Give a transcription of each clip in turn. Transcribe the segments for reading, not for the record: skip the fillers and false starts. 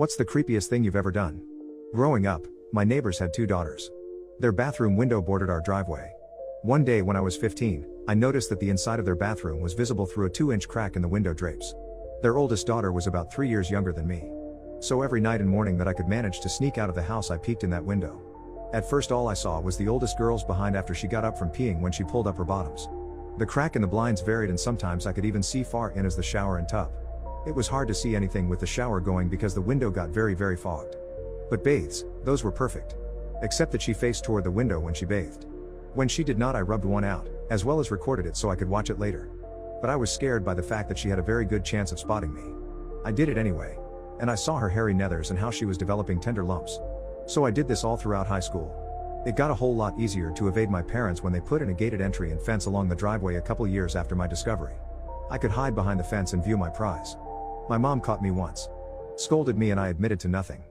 What's the creepiest thing you've ever done? Growing up, my neighbors had two daughters. Their bathroom window bordered our driveway. One day when I was 15, I noticed that the inside of their bathroom was visible through a 2-inch crack in the window drapes. Their oldest daughter was about 3 years younger than me. So every night and morning that I could manage to sneak out of the house, I peeked in that window. At first all I saw was the oldest girl's behind after she got up from peeing when she pulled up her bottoms. The crack in the blinds varied and sometimes I could even see far in as the shower and tub. It was hard to see anything with the shower going because the window got very fogged. But bathes, those were perfect. Except that she faced toward the window when she bathed. When she did not, I rubbed one out, as well as recorded it so I could watch it later. But I was scared by the fact that she had a very good chance of spotting me. I did it anyway. And I saw her hairy nethers and how she was developing tender lumps. So I did this all throughout high school. It got a whole lot easier to evade my parents when they put in a gated entry and fence along the driveway a couple years after my discovery. I could hide behind the fence and view my prize. My mom caught me once. Scolded me and I admitted to nothing.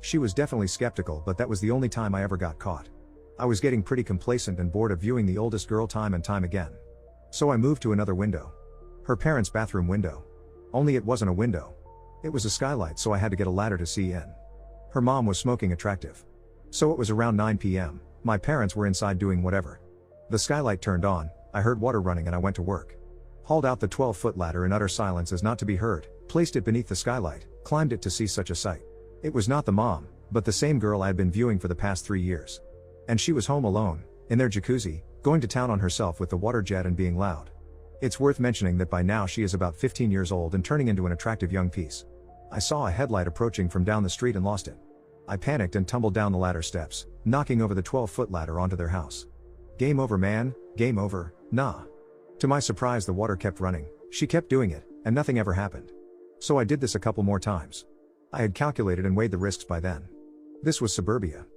She was definitely skeptical, but that was the only time I ever got caught. I was getting pretty complacent and bored of viewing the oldest girl time and time again. So I moved to another window. Her parents' bathroom window. Only it wasn't a window. It was a skylight, so I had to get a ladder to see in. Her mom was smoking attractive. So it was around 9 p.m, my parents were inside doing whatever. The skylight turned on, I heard water running and I went to work. Hauled out the 12-foot ladder in utter silence as not to be heard, placed it beneath the skylight, climbed it to see such a sight. It was not the mom, but the same girl I had been viewing for the past 3 years. And she was home alone, in their jacuzzi, going to town on herself with the water jet and being loud. It's worth mentioning that by now she is about 15 years old and turning into an attractive young piece. I saw a headlight approaching from down the street and lost it. I panicked and tumbled down the ladder steps, knocking over the 12-foot ladder onto their house. Game over, man, game over, nah. To my surprise, the water kept running, she kept doing it, and nothing ever happened. So I did this a couple more times. I had calculated and weighed the risks by then. This was suburbia.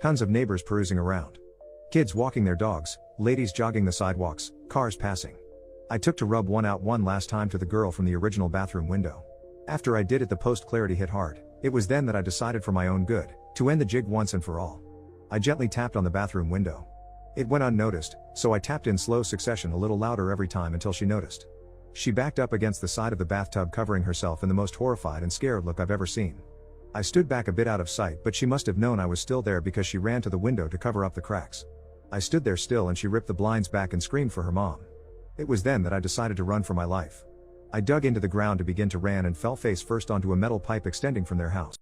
Tons of neighbors perusing around. Kids walking their dogs, ladies jogging the sidewalks, cars passing. I took to rub one out one last time to the girl from the original bathroom window. After I did it, the post-clarity hit hard. It was then that I decided for my own good, to end the jig once and for all. I gently tapped on the bathroom window. It went unnoticed, so I tapped in slow succession a little louder every time until she noticed. She backed up against the side of the bathtub, covering herself in the most horrified and scared look I've ever seen. I stood back a bit out of sight, but she must have known I was still there because she ran to the window to cover up the cracks. I stood there still and she ripped the blinds back and screamed for her mom. It was then that I decided to run for my life. I dug into the ground to begin to run and fell face first onto a metal pipe extending from their house.